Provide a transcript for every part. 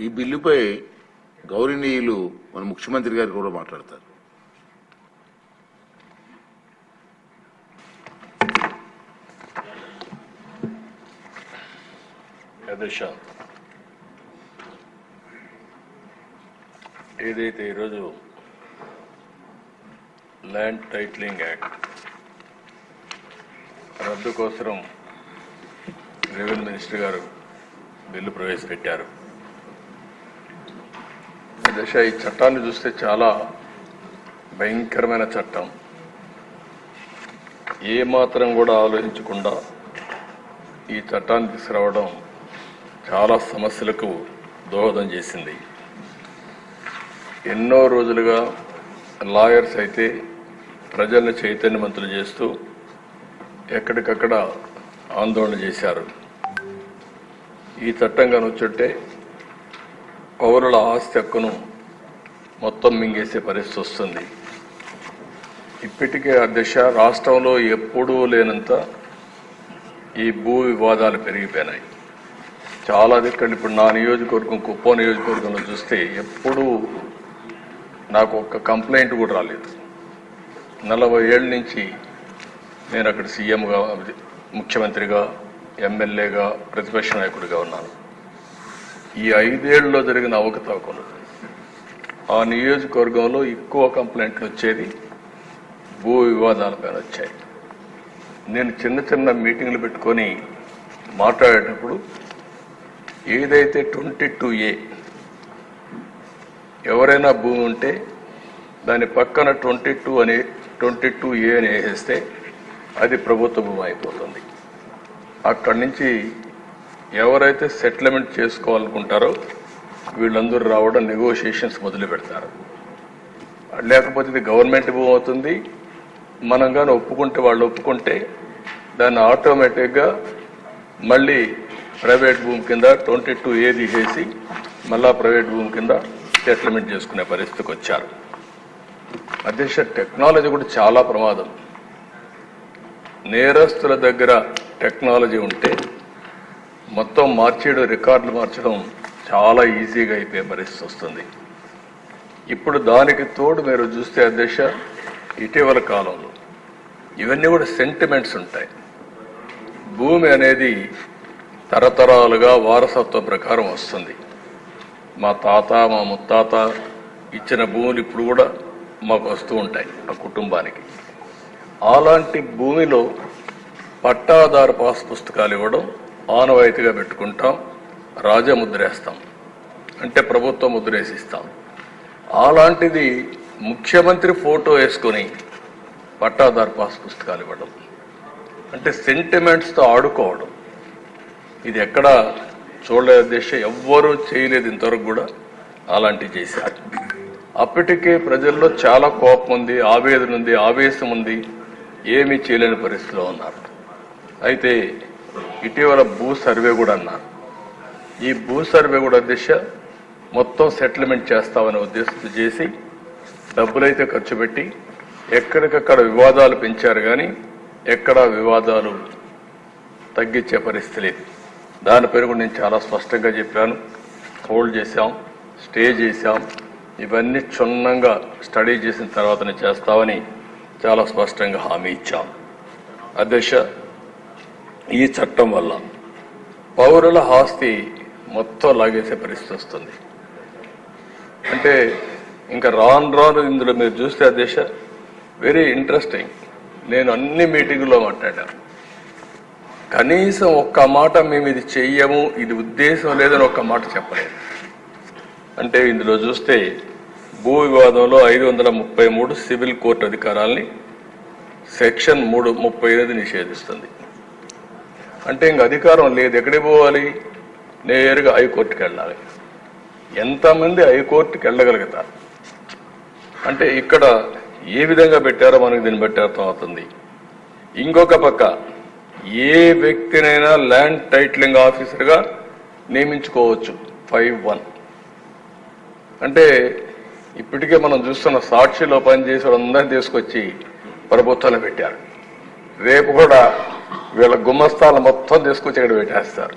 ఈ బిల్లుపై గౌరవనీయులు మన ముఖ్యమంత్రి గారు కూడా మాట్లాడతారు. ఏదైతే ఈరోజు ల్యాండ్ టైటిలింగ్ యాక్ట్ రద్దు కోసం రెవెన్యూ మినిస్టర్ గారు బిల్లు ప్రవేశపెట్టారు. ఈ చట్టాన్ని చూస్తే చాలా భయంకరమైన చట్టం. ఏ మాత్రం కూడా ఆలోచించకుండా ఈ చట్టాన్ని తీసుకురావడం చాలా సమస్యలకు దోహదం చేసింది. ఎన్నో రోజులుగా లాయర్స్ అయితే ప్రజల్ని చైతన్యవంతులు చేస్తూ ఎక్కడికక్కడ ఆందోళన చేశారు. ఈ చట్టం కనుచుంటే పౌరుల ఆస్తి హక్కును మొత్తం మింగేసే పరిస్థితి వస్తుంది. ఇప్పటికే అధ్యక్ష రాష్ట్రంలో ఎప్పుడూ లేనంత ఈ భూ వివాదాలు పెరిగిపోయినాయి. చాలా దిక్కలు ఇప్పుడు నా నియోజకవర్గం కుప్పం నియోజకవర్గంలో చూస్తే ఎప్పుడూ నాకు ఒక్క కంప్లైంట్ కూడా రాలేదు. 40 ఏళ్ళ నుంచి నేను అక్కడ సీఎంగా, ముఖ్యమంత్రిగా, ఎమ్మెల్యేగా, ప్రతిపక్ష నాయకుడిగా ఉన్నాను. ఈ 5 ఏళ్లలో జరిగిన అవకతవకలు ఆ నియోజకవర్గంలో ఎక్కువ కంప్లైంట్లు వచ్చేది భూ వివాదాలపైన వచ్చాయి. నేను చిన్న చిన్న మీటింగ్లు పెట్టుకొని మాట్లాడేటప్పుడు ఏదైతే 22A ఎవరైనా భూమి ఉంటే దాని పక్కన 22A అని వేసేస్తే అది ప్రభుత్వ భూమి అయిపోతుంది. అక్కడి నుంచి ఎవరైతే సెటిల్మెంట్ చేసుకోవాలనుకుంటారో వీళ్ళందరూ రావడం, నెగోషియేషన్స్ మొదలు పెడతారు. లేకపోతే ఇది గవర్నమెంట్ భూమి అవుతుంది. మనం కానీ ఒప్పుకుంటే, వాళ్ళు ఒప్పుకుంటే దాన్ని ఆటోమేటిక్గా మళ్ళీ ప్రైవేట్ భూమి కింద 22A తీసేసి మళ్ళా ప్రైవేట్ భూమి కింద సెటిల్మెంట్ చేసుకునే పరిస్థితికి వచ్చారు. అధ్యక్ష టెక్నాలజీ కూడా చాలా ప్రమాదం. నేరస్తుల దగ్గర టెక్నాలజీ ఉంటే మొత్తం మార్చేయడం, రికార్డులు మార్చడం చాలా ఈజీగా అయిపోయే పరిస్థితి వస్తుంది. ఇప్పుడు దానికి తోడు మీరు చూస్తే అధ్యక్ష ఇటీవల కాలంలో ఇవన్నీ కూడా సెంటిమెంట్స్ ఉంటాయి. భూమి అనేది తరతరాలుగా వారసత్వ ప్రకారం వస్తుంది. మా తాత, మా ముత్తాత ఇచ్చిన భూములు ఇప్పుడు కూడా మాకు వస్తూ ఉంటాయి ఆ కుటుంబానికి. అలాంటి భూమిలో పట్టాదారు పాస్ పుస్తకాలు ఇవ్వడం ఆనవాయితీగా పెట్టుకుంటాం. రాజముద్రేస్తాం అంటే ప్రభుత్వం ముద్రేసిస్తాం. అలాంటిది ముఖ్యమంత్రి ఫోటో వేసుకొని పట్టాదారు పాస్ పుస్తకాలు ఇవ్వడం అంటే సెంటిమెంట్స్తో ఆడుకోవడం. ఇది ఎక్కడ చూడలేదు అధ్యక్ష, ఎవ్వరూ చేయలేదు ఇంతవరకు కూడా. అలాంటివి చేశారు. అప్పటికే ప్రజల్లో చాలా కోపం ఉంది, ఆవేదన ఉంది, ఆవేశం ఉంది. ఏమీ చేయలేని పరిస్థితిలో ఉన్నారు. అయితే ఇటీవల భూ సర్వే కూడా అన్నారు. ఈ భూ సర్వే కూడా అధ్యక్ష మొత్తం సెటిల్మెంట్ చేస్తామనే ఉద్దేశంతో చేసి డబ్బులైతే ఖర్చు పెట్టి ఎక్కడికక్కడ వివాదాలు పెంచారు, కానీ ఎక్కడా వివాదాలు తగ్గించే పరిస్థితి లేదు. దాని పేరు కూడా నేను చాలా స్పష్టంగా చెప్పాను. హోల్డ్ చేశాం, స్టే చేశాం. ఇవన్నీ క్షుణ్ణంగా స్టడీ చేసిన తర్వాతనే చేస్తామని చాలా స్పష్టంగా హామీ ఇచ్చాం. అధ్యక్ష ఈ చట్టం వల్ల పౌరుల ఆస్తి మొత్తం లాగేసే పరిస్థితి వస్తుంది. అంటే ఇంకా రాను ఇందులో మీరు చూస్తే అధ్యక్ష వెరీ ఇంట్రెస్టింగ్. నేను అన్ని మీటింగుల్లో మాట్లాడాను. కనీసం ఒక్క మాట మేము ఇది చెయ్యము, ఇది ఉద్దేశం లేదని ఒక్క మాట చెప్పలేదు. అంటే ఇందులో చూస్తే భూ వివాదంలో 533 సివిల్ కోర్టు అధికారాల్ని సెక్షన్ 338 నిషేధిస్తుంది. అంటే ఇంక అధికారం లేదు. ఎక్కడికి పోవాలి? నేరుగా హైకోర్టుకి వెళ్ళాలి. ఎంతమంది హైకోర్టుకి వెళ్ళగలుగుతారు? అంటే ఇక్కడ ఏ విధంగా పెట్టారో మనకు దీన్ని బట్టి అర్థమవుతుంది. ఇంకొక పక్క ఏ వ్యక్తినైనా ల్యాండ్ టైటిలింగ్ ఆఫీసర్గా నియమించుకోవచ్చు 5(1). అంటే ఇప్పటికే మనం చూస్తున్న సాక్షిలో పనిచేసే వాళ్ళందరినీ తీసుకొచ్చి ప్రభుత్వాన్ని పెట్టారు. రేపు కూడా వీళ్ళ గుమస్తాలు మొత్తం తీసుకొచ్చి ఇక్కడ పెట్టేస్తారు.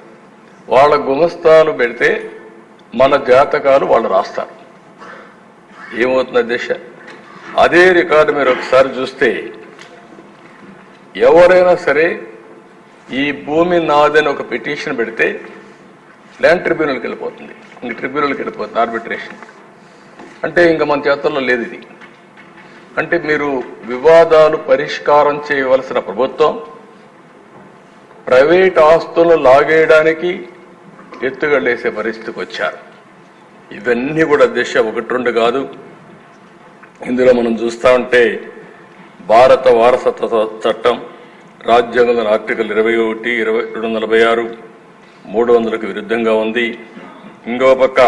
వాళ్ళ గుమస్తాలు పెడితే మన జాతకాలు వాళ్ళు రాస్తారు. ఏమవుతుంది అధ్యక్ష, అదే రికార్డు మీరు ఒకసారి చూస్తే ఎవరైనా సరే ఈ భూమి నాదని ఒక పిటిషన్ పెడితే ల్యాండ్ ట్రిబ్యునల్కి వెళ్ళిపోతుంది, ఇంక ట్రిబ్యునల్కి వెళ్ళిపోతుంది, ఆర్బిట్రేషన్. అంటే ఇంకా మన చేతుల్లో లేదు ఇది. అంటే మీరు వివాదాలు పరిష్కారం చేయవలసిన ప్రభుత్వం ప్రైవేట్ ఆస్తులను లాగేయడానికి ఎత్తుగడేసే పరిస్థితికి వచ్చారు. ఇవన్నీ కూడా అధ్యక్ష ఒకటి రెండు కాదు. ఇందులో మనం చూస్తా ఉంటే భారత వారసత్వ చట్టం రాజ్యాంగంలోని ఆర్టికల్ 21, 246, 300కు విరుద్ధంగా ఉంది. ఇంకో పక్క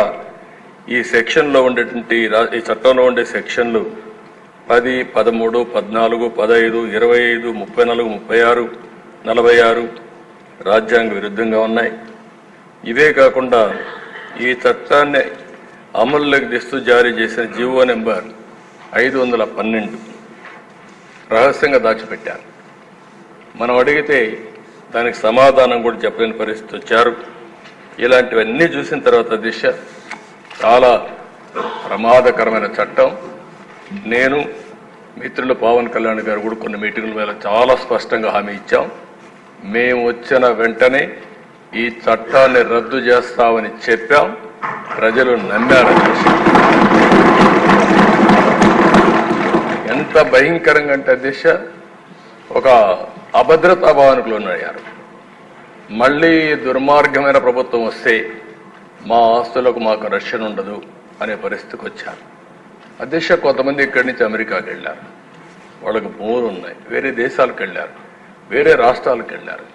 ఈ సెక్షన్లో ఉండేటువంటి ఈ చట్టంలో ఉండే సెక్షన్లు 10, 13, 14, 15, 25, 34, 36, 46 రాజ్యాంగ విరుద్ధంగా ఉన్నాయి. ఇవే కాకుండా ఈ చట్టాన్ని అమల్లోకి తెస్తూ జారీ చేసిన జీవో నెంబర్ 512 రహస్యంగా దాచిపెట్టారు. మనం అడిగితే దానికి సమాధానం కూడా చెప్పలేని పరిస్థితి వచ్చారు. ఇలాంటివన్నీ చూసిన తర్వాత దిశ చాలా ప్రమాదకరమైన చట్టం. నేను మిత్రులు పవన్ కళ్యాణ్ గారు కూడా కొన్ని మీటింగుల మీద చాలా స్పష్టంగా హామీ ఇచ్చాం. మేము వచ్చిన వెంటనే ఈ చట్టాన్ని రద్దు చేస్తామని చెప్పాం. ప్రజలు నమ్మారు. ఎంత భయంకరంగా అంటే దిశ ఒక అభద్రతా భావనకు లోనయ్యారు. మళ్ళీ దుర్మార్గమైన ప్రభుత్వం వస్తే మా ఆస్తులకు మాకు రక్షణ ఉండదు అనే పరిస్థితికి వచ్చారు. అధ్యక్ష కొంతమంది ఇక్కడి నుంచి అమెరికాకి వెళ్ళారు, వాళ్ళకి భూములు ఉన్నాయి, వేరే దేశాలకు వెళ్ళారు, వేరే రాష్ట్రాలకు వెళ్ళారు.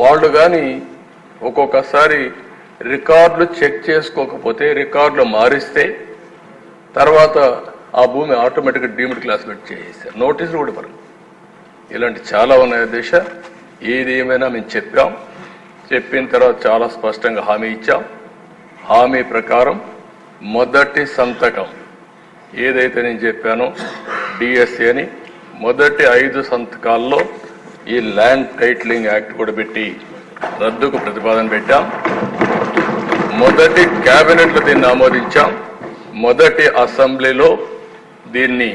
వాళ్ళు కానీ ఒక్కొక్కసారి రికార్డులు చెక్ చేసుకోకపోతే రికార్డులు మారిస్తే తర్వాత ఆ భూమి ఆటోమేటిక్గా డీమ్డ్ క్లాసిఫైడ్ చేసేస్తారు, నోటీసులు కూడా ఇవ్వరు. ఇలాంటి చాలా ఉన్నాయి అధ్యక్ష. ఏది ఏమైనా మేము చెప్పాం, చెప్పిన తర్వాత చాలా స్పష్టంగా హామీ ఇచ్చాం. హామీ ప్రకారం మొదటి సంతకం ఏదైతే నేను చెప్పానో డిఎస్ఏ అని మొదటి 5 సంతకాల్లో ఈ ల్యాండ్ టైటిలింగ్ యాక్ట్ కూడా పెట్టి రద్దుకు ప్రతిపాదన పెట్టాం. మొదటి కేబినెట్లో దీన్ని ఆమోదించాం. మొదటి అసెంబ్లీలో దీన్ని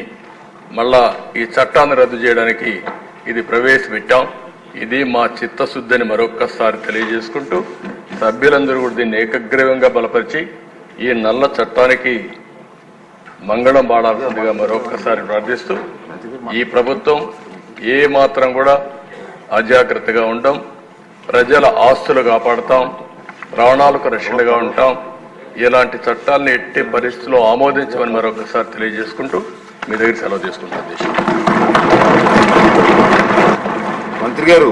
మళ్ళా ఈ చట్టాన్ని రద్దు చేయడానికి ఇది ప్రవేశపెట్టాం. ఇది మా చిత్తశుద్ధిని మరొక్కసారి తెలియజేసుకుంటూ సభ్యులందరూ కూడా దీన్ని ఏకగ్రీవంగా బలపరిచి ఈ నల్ల చట్టానికి మంగళం పాడాల్సిందిగా మరొక్కసారి ప్రార్థిస్తూ ఈ ప్రభుత్వం ఏ మాత్రం కూడా అజాగ్రత్తగా ఉండం, ప్రజల ఆస్తులు కాపాడుతాం, ప్రాణాలకు రక్షణగా ఉంటాం. ఇలాంటి చట్టాలను ఎట్టి పరిస్థితుల్లో ఆమోదించమని మరొకసారి తెలియజేసుకుంటూ మీ దగ్గర సెలవు తీసుకుంటాం. మంత్రి గారు